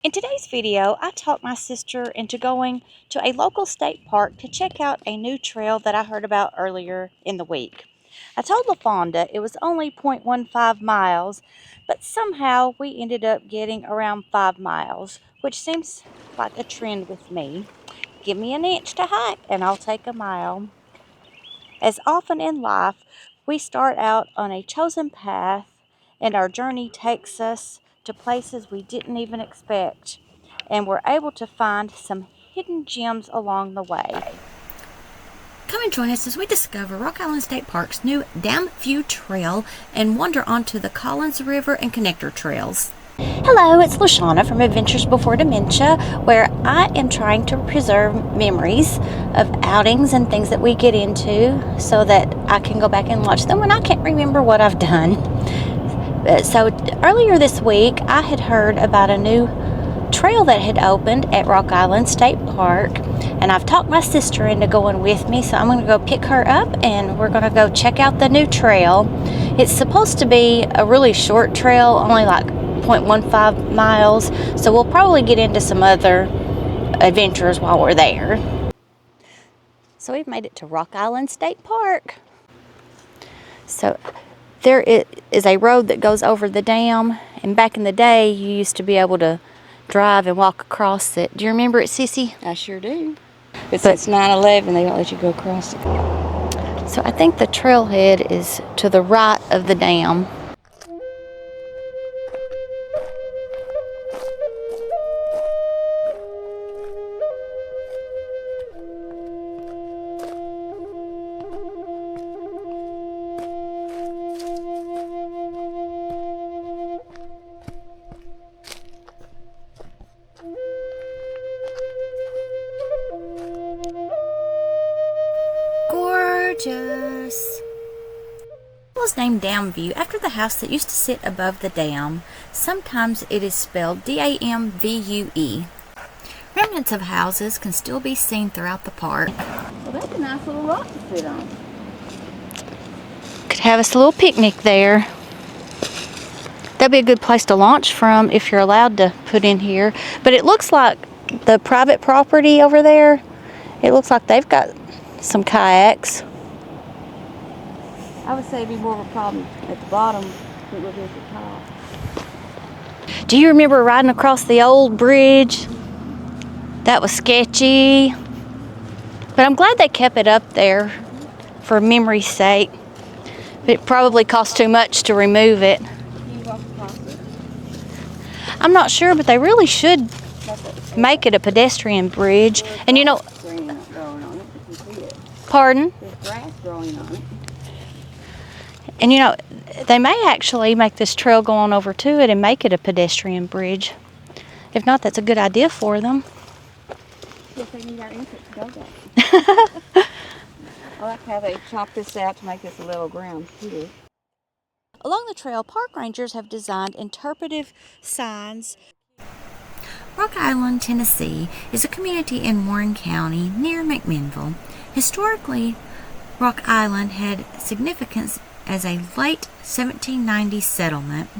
In today's video, I talked my sister into going to a local state park to check out a new trail that I heard about earlier in the week. I told La-Fonda it was only 0.15 miles, but somehow we ended up getting around 5 miles, which seems like a trend with me. Give me an inch to hike and I'll take a mile. As often in life, we start out on a chosen path and our journey takes us to places we didn't even expect, and we're able to find some hidden gems along the way. Come and join us as we discover Rock Island State Park's new DamView Trail and wander onto the Collins River and Connector Trails. Hello, it's LaShawna from Adventures Before Dementia, where I am trying to preserve memories of outings and things that we get into so that I can go back and watch them when I can't remember what I've done. So earlier this week, I had heard about a new trail that had opened at Rock Island State Park, and I've talked my sister into going with me, so I'm going to go pick her up and we're going to go check out the new trail. It's supposed to be a really short trail, only like 0.15 miles, so we'll probably get into some other adventures while we're there. So we've made it to Rock Island State Park. So there is a road that goes over the dam, and back in the day you used to be able to drive and walk across it. Do you remember it, Sissy? I sure do. But since 9/11 they don't let you go across it. So I think the trailhead is to the right of the dam. Gorgeous. It was named DamView after the house that used to sit above the dam. Sometimes it is spelled D-A-M-V-U-E. Remnants of houses can still be seen throughout the park. Well, that's a nice little rock to sit on. Could have us a little picnic there. That'd be a good place to launch from if you're allowed to put in here. But it looks like the private property over there, it looks like they've got some kayaks. I would say it'd be more of a problem at the bottom than it would be at the top. Do you remember riding across the old bridge? That was sketchy. But I'm glad they kept it up there for memory's sake. It probably cost too much to remove it. Can you walk across it? I'm not sure, but they really should make it a pedestrian bridge. And you know, Green growing on it, you can see it. pardon? There's grass growing on it. And you know, they may actually make this trail go on over to it and make it a pedestrian bridge. If not, that's a good idea for them. Yes, they need our input to go that. I like how they chopped this out to make this a level ground too. Along the trail, park rangers have designed interpretive signs. Rock Island, Tennessee is a community in Warren County near McMinnville. Historically, Rock Island had significance as a late 1790s settlement.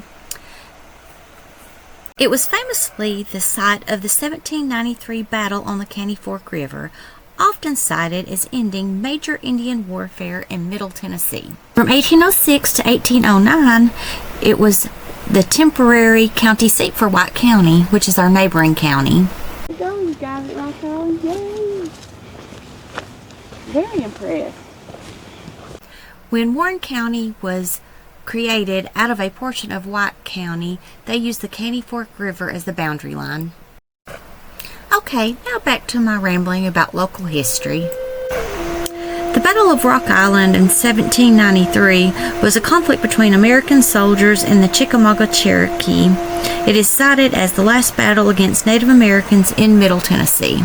It was famously the site of the 1793 battle on the Caney Fork River, often cited as ending major Indian warfare in Middle Tennessee. From 1806 to 1809, it was the temporary county seat for White County, which is our neighboring county. There you go, you got it, Rock Island. Yay! Very impressed. When Warren County was created out of a portion of White County, they used the Caney Fork River as the boundary line. Okay, now back to my rambling about local history. The Battle of Rock Island in 1793 was a conflict between American soldiers and the Chickamauga Cherokee. It is cited as the last battle against Native Americans in Middle Tennessee.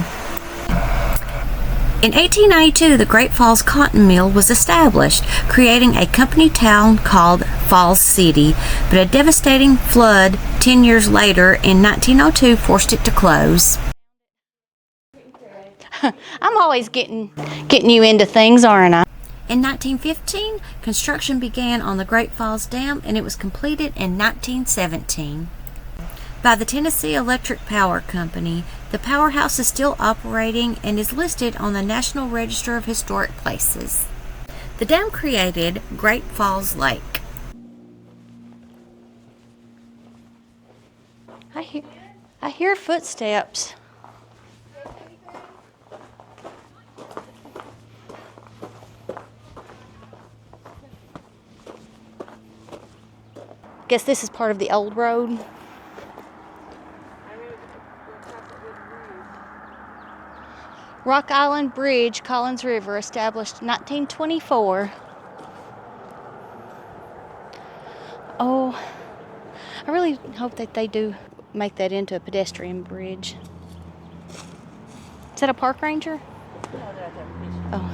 In 1892, the Great Falls Cotton Mill was established, creating a company town called Falls City, but a devastating flood 10 years later in 1902 forced it to close. I'm always getting you into things, aren't I? In 1915, construction began on the Great Falls Dam, and it was completed in 1917. by the Tennessee Electric Power Company. The powerhouse is still operating and is listed on the National Register of Historic Places. The dam created Great Falls Lake. I hear footsteps. Guess this is part of the old road. Rock Island Bridge, Collins River, established 1924. Oh, I really hope that they do make that into a pedestrian bridge. Is that a park ranger? Oh.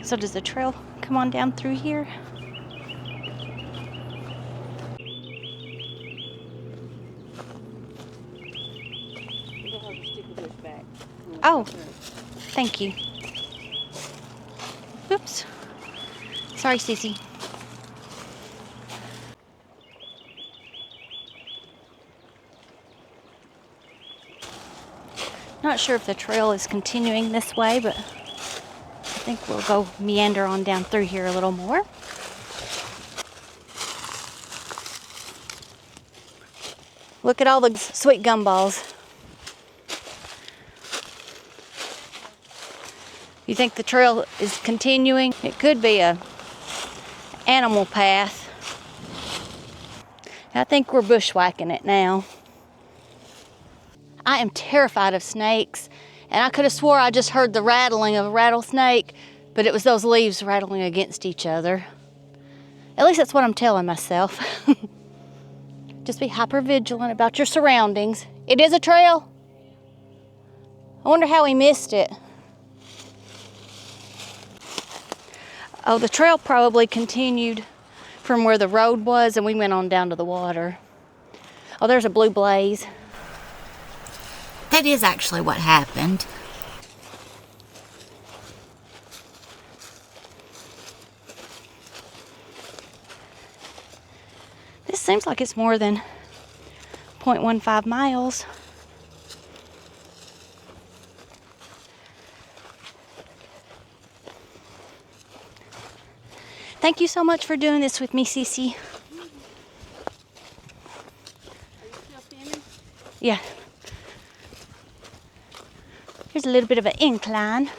So does the trail come on down through here? Oh, thank you. Oops. Sorry, Sissy. Not sure if the trail is continuing this way, but I think we'll go meander on down through here a little more. Look at all the sweet gumballs. You think the trail is continuing? It could be a animal path. I think we're bushwhacking it now. I am terrified of snakes, and I could have swore I just heard the rattling of a rattlesnake, but it was those leaves rattling against each other. At least that's what I'm telling myself. Just be hyper vigilant about your surroundings. It is a trail. I wonder how he missed it. Oh, the trail probably continued from where the road was, and we went on down to the water. Oh, there's a blue blaze. That is actually what happened. This seems like it's more than 0.15 miles. Thank you so much for doing this with me, Cece. Are you still filming? Yeah. Here's a little bit of an incline.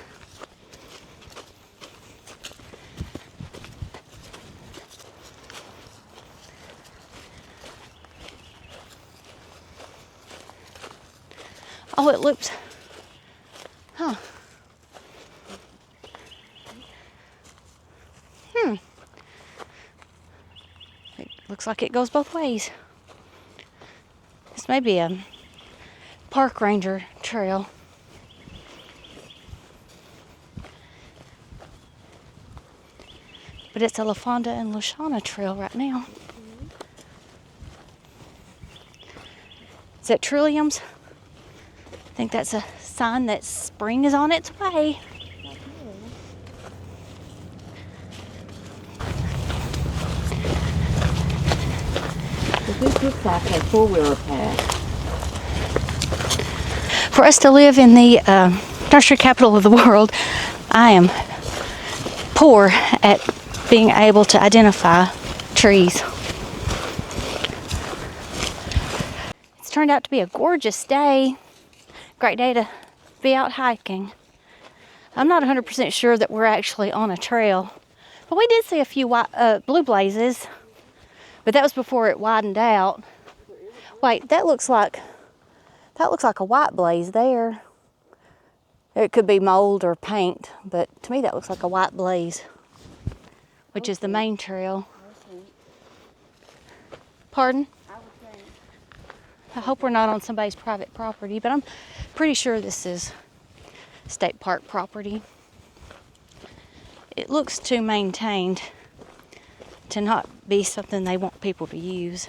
Oh, it loops. Huh. It looks like it goes both ways. This may be a park ranger trail. But it's a La-Fonda and La-Shawna trail right now. Is that Trillium's? I think that's a sign that spring is on its way. This looks like a four-wheeler path. For us to live in the nursery capital of the world, I am poor at being able to identify trees. It's turned out to be a gorgeous day. Great day to be out hiking. I'm not 100% sure that we're actually on a trail, but we did see a few blue blazes, but that was before it widened out. Wait, that looks like a white blaze there. It could be mold or paint, but to me that looks like a white blaze, which is the main trail. Pardon? I hope we're not on somebody's private property, but I'm pretty sure this is state park property. It looks too maintained to not be something they want people to use.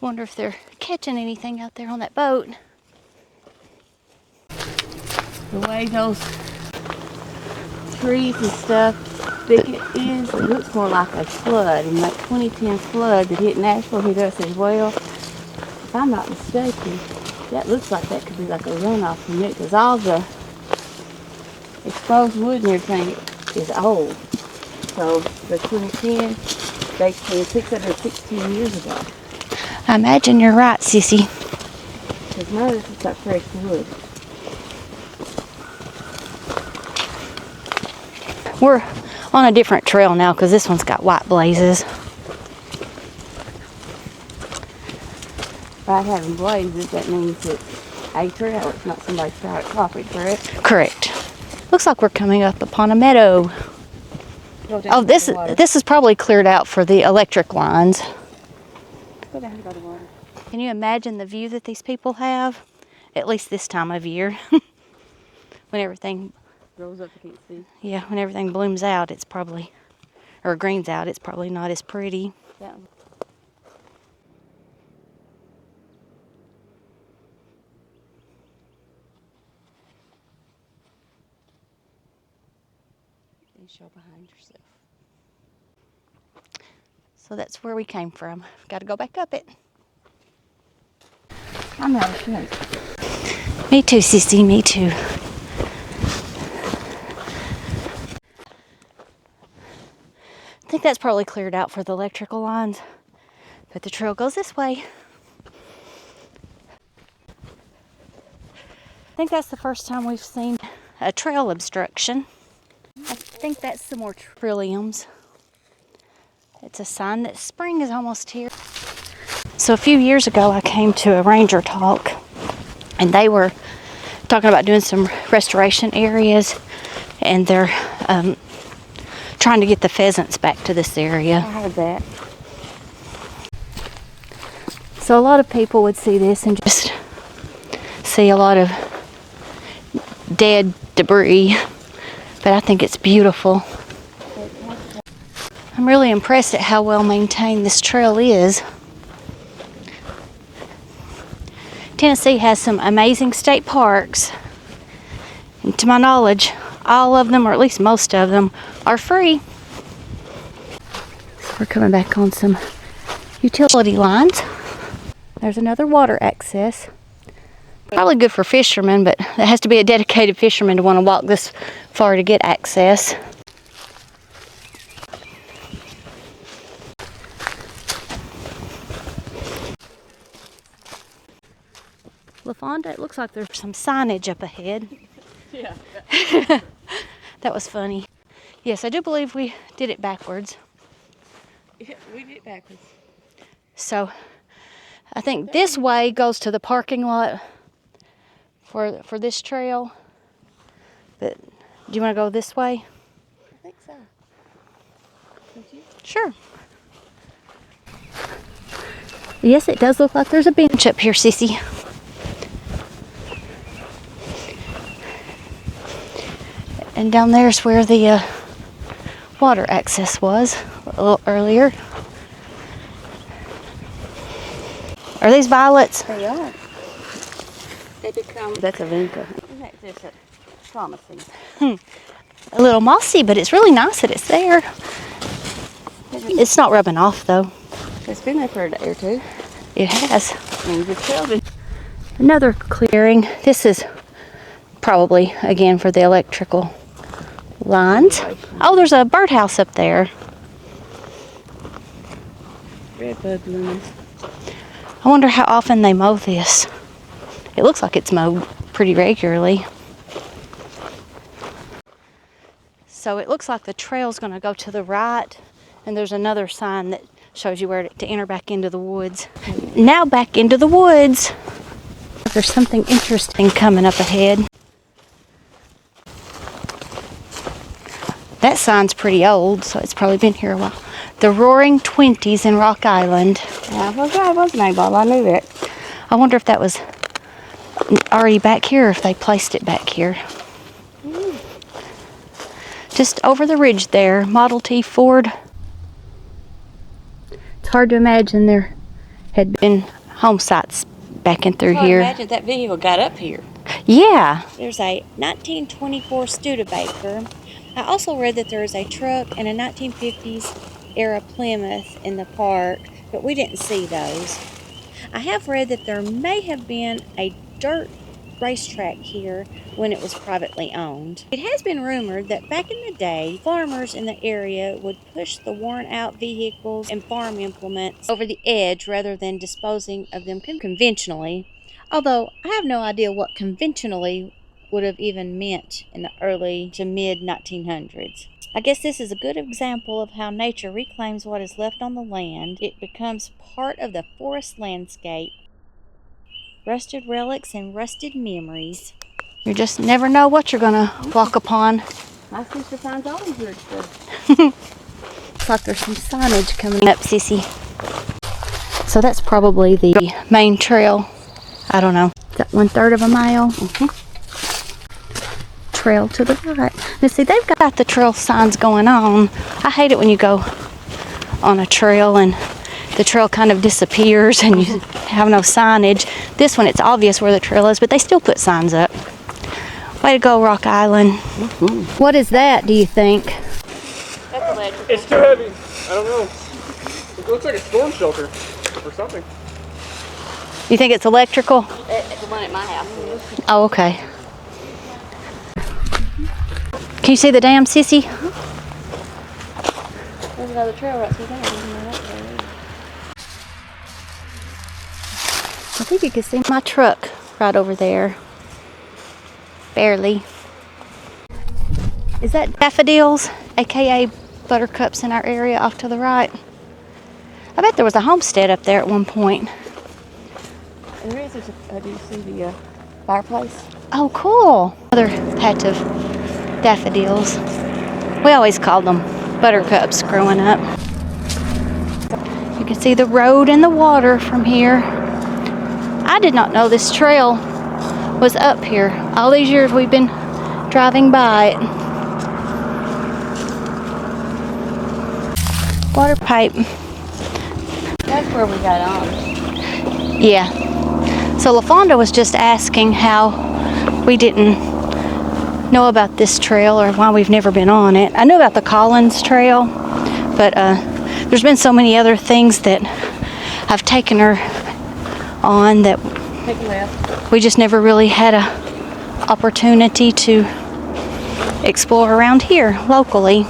Wonder if they're catching anything out there on that boat. The way those trees and stuff thick it is, it looks more like a flood. And that 2010 flood that hit Nashville hit us as well. If I'm not mistaken, that looks like that could be like a runoff from it, because all the exposed wood and everything is old. So the 2010, they came 616 years ago. I imagine you're right, Sissy. Because none of this is like fresh wood. We're on a different trail now because this one's got white blazes. By having blazes, that means it's a trail. It's not somebody's private property, correct? Correct. Looks like we're coming up upon a meadow. Go down Oh, to this the water. is probably cleared out for the electric lines. Go down to the water. Can you imagine the view that these people have? At least this time of year. When everything, Rose up, you can't see. yeah, when everything blooms out, it's probably, or greens out, it's probably not as pretty. That one. And show behind yourself. So that's where we came from. Got to go back up it. I'm not ashamed. Me too, Sissy, me too. I think that's probably cleared out for the electrical lines, but the trail goes this way. I think that's the first time we've seen a trail obstruction. I think that's some more trilliums. It's a sign that spring is almost here. So a few years ago, I came to a ranger talk, and they were talking about doing some restoration areas, and they're trying to get the pheasants back to this I area. heard that. So a lot of people would see this and just see a lot of dead debris, but I think it's beautiful. I'm really impressed at how well maintained this trail is. Tennessee has some amazing state parks, and to my knowledge, all of them, or at least most of them, are free. We're coming back on some utility lines. There's another water access. Probably good for fishermen, but it has to be a dedicated fisherman to want to walk this far to get access. La-Fonda, it looks like there's some signage up ahead. Yeah. That was funny. Yes, I do believe we did it backwards. Yeah, we did it backwards. So I think this way goes to the parking lot for this trail. But do you want to go this way? I think so. Would you? Sure. Yes, it does look like there's a bench up here, Sissy. And down there's where the water access was a little earlier. Are these violets? They are. They become. That's a vinca. Isn't that just promising? A little mossy, but it's really nice that it's there. It's not rubbing off though. It's been there for a day or two. It has. I mean, just tell me. Another clearing. This is probably, again, for the electrical lines. Oh, there's a birdhouse up there. Redbud blooming. I wonder how often they mow this. It looks like it's mowed pretty regularly. So it looks like the trail's going to go to the right, and there's another sign that shows you where to enter back into the woods. Now back into the woods. There's something interesting coming up ahead. That sign's pretty old, so it's probably been here a while. The Roaring Twenties in Rock Island. Yeah, well, that was Nabob. I knew that. I wonder if that was already back here, or if they placed it back here. Just over the ridge there, Model T Ford. It's hard to imagine there had been home sites back in through here. Imagine that vehicle got up here. Yeah. There's a 1924 Studebaker. I also read that there is a truck and a 1950s era Plymouth in the park, but we didn't see those. I have read that there may have been a dirt racetrack here when it was privately owned. It has been rumored that back in the day, farmers in the area would push the worn-out vehicles and farm implements over the edge rather than disposing of them conventionally, although I have no idea what conventionally would have even meant in the early to mid 1900s. I guess this is a good example of how nature reclaims what is left on the land. It becomes part of the forest landscape. Rusted relics and rusted memories. You just never know what you're gonna walk upon. My sister finds all these weird stuff. Looks like there's some signage coming up, Sissy. So that's probably the main trail. I don't know. Is that 1/3 of a mile? Trail to the right. Now see, they've got the trail signs going on. I hate it when you go on a trail and the trail kind of disappears and you have no signage. This one, it's obvious where the trail is, but they still put signs up. Way to go, Rock Island. What is that, do you think? That's electric. It's too heavy. I don't know. It looks like a storm shelter or something. You think it's electrical? It's the one at my house. Oh, okay. Can you see the dam, Sissy? There's another trail right through there. I think you can see my truck right over there. Barely. Is that daffodils, aka buttercups in our area off to the right? I bet there was a homestead up there at one point. And there is, do you see the fireplace? Oh, cool. Another patch of daffodils. We always called them buttercups growing up. You can see the road and the water from here. I did not know this trail was up here. All these years we've been driving by it. Water pipe. That's where we got on. Yeah. So La-Fonda was just asking how we didn't know about this trail or why we've never been on it. I knew about the Collins Trail, but there's been so many other things that I've taken her on that Take a left. we just never really had a opportunity to explore around here locally.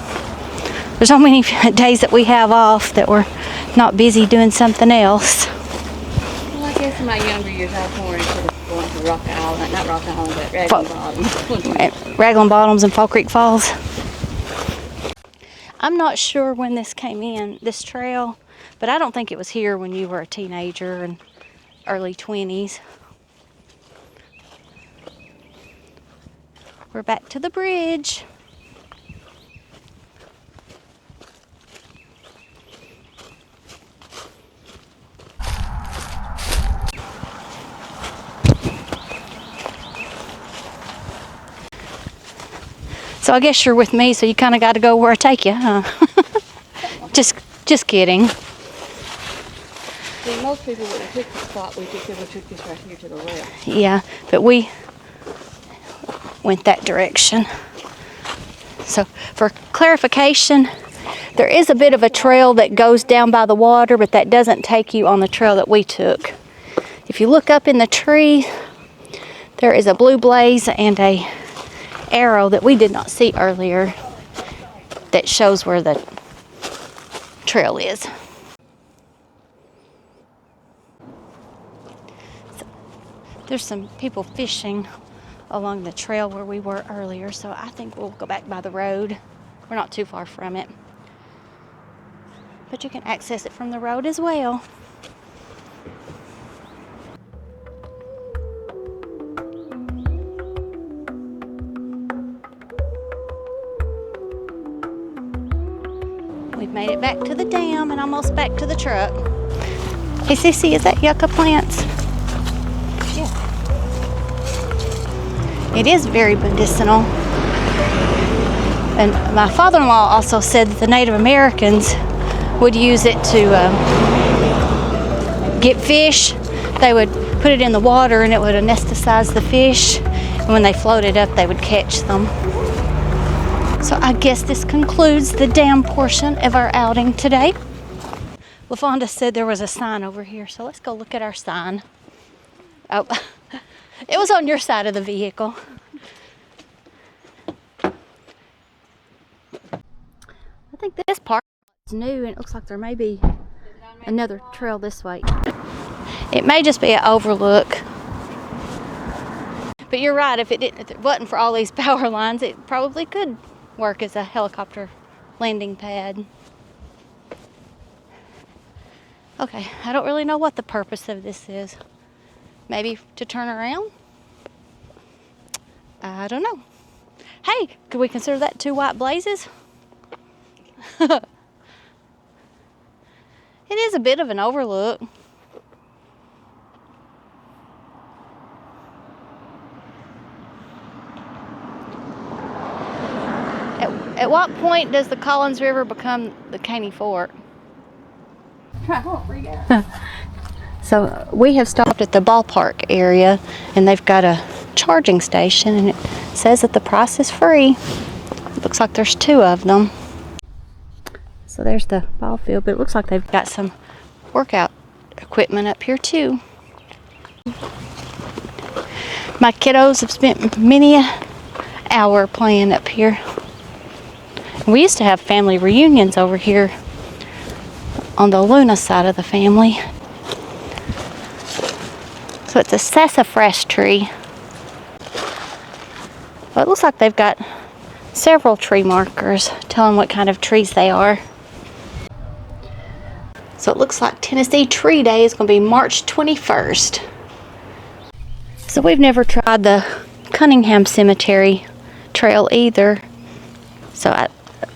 There's so many days that we have off that we're not busy doing something else. Well, I guess in my younger years I was more into going to Rock Island, not Rock Island, but Raglan Bottom. Raglan Bottoms and Fall Creek Falls. I'm not sure when this came in, this trail, but I don't think it was here when you were a teenager and early 20s. We're back to the bridge. So I guess you're with me, so you kind of got to go where I take you, huh? Just kidding. See, most people wouldn't pick the spot we took. They would took this right here to the left. Yeah, but we went that direction. So for clarification, there is a bit of a trail that goes down by the water, but that doesn't take you on the trail that we took. If you look up in the tree, there is a blue blaze and a arrow that we did not see earlier that shows where the trail is. So, there's some people fishing along the trail where we were earlier, so I think we'll go back by the road. We're not too far from it, but you can access it from the road as well. We've made it back to the dam and almost back to the truck. Hey Sissy, is that yucca plants? Yeah. It is very medicinal. And my father-in-law also said that the Native Americans would use it to get fish. They would put it in the water and it would anesthetize the fish. And when they floated up, they would catch them. So I guess this concludes the dam portion of our outing today. La-Fonda said there was a sign over here, so let's go look at our sign. Oh, it was on your side of the vehicle. I think this part is new, and it looks like there may be another trail this way. It may just be an overlook. But you're right, if it wasn't for all these power lines, it probably could work as a helicopter landing pad. Okay, I don't really know what the purpose of this is. Maybe to turn around? I don't know. Hey, could we consider that two white blazes? It is a bit of an overlook. At what point does the Collins River become the Caney Fork? So we have stopped at the ballpark area, and they've got a charging station, and it says that the price is free. It looks like there's two of them. So there's the ball field, but it looks like they've got some workout equipment up here too. My kiddos have spent many an hour playing up here. We used to have family reunions over here on the Luna side of the family. So it's a sassafras tree. Well, it looks like they've got several tree markers telling what kind of trees they are. So it looks like Tennessee Tree Day is going to be March 21st. So we've never tried the Cunningham Cemetery Trail either. So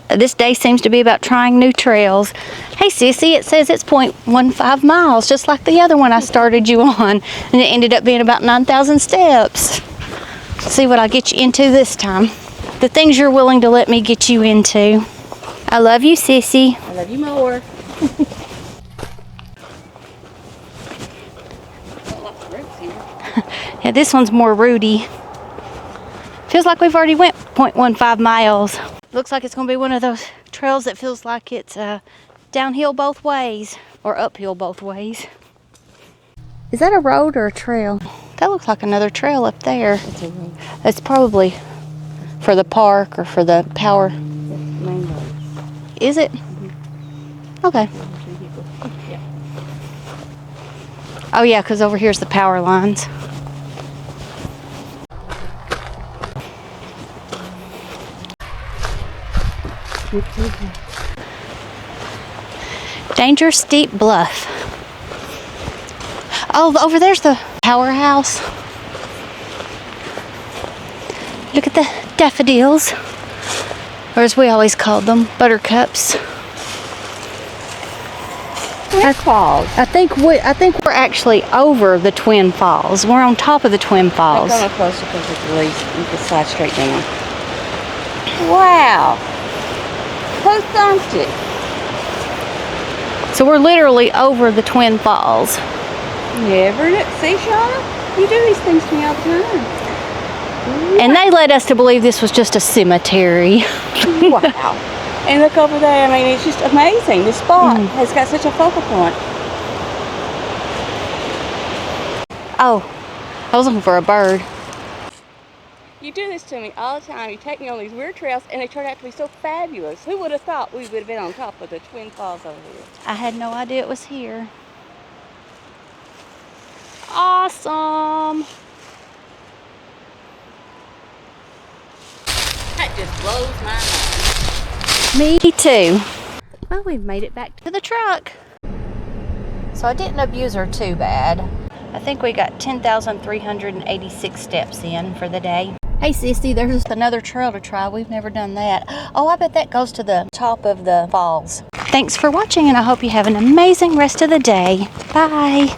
this day seems to be about trying new trails. Hey Sissy, it says it's 0.15 miles, just like the other one I started you on. And it ended up being about 9,000 steps. Let's see what I'll get you into this time. The things you're willing to let me get you into. I love you, Sissy. I love you more. Yeah, this one's more rooty. Feels like we've already went 0.15 miles. Looks like it's going to be one of those trails that feels like it's downhill both ways, or uphill both ways. Is that a road or a trail? That looks like another trail up there. It's a road. It's probably for the park or for the power. Main road. Is it? Okay. Yeah. Oh yeah, because over here's the power lines. Danger Steep Bluff. Oh, over there's the powerhouse. Look at the daffodils, or as we always called them, buttercups. Falls. I think we're actually over the Twin Falls. We're on top of the Twin Falls. I'll come closer because it's really, you can slide straight down. Wow. Who thumped it? So we're literally over the Twin Falls. Never see, Shauna? You do these things to me all the time. And they led us to believe this was just a cemetery. Wow. And look over there. I mean, it's just amazing. This spot has got such a focal point. Oh, I was looking for a bird. You do this to me all the time. You take me on these weird trails, and they turn out to be so fabulous. Who would have thought we would have been on top of the Twin Falls over here? I had no idea it was here. Awesome. That just blows my mind. Me too. Well, we've made it back to the truck. So I didn't abuse her too bad. I think we got 10,386 steps in for the day. Hey Sissy, there's another trail to try. We've never done that. Oh, I bet that goes to the top of the falls. Thanks for watching, and I hope you have an amazing rest of the day. Bye.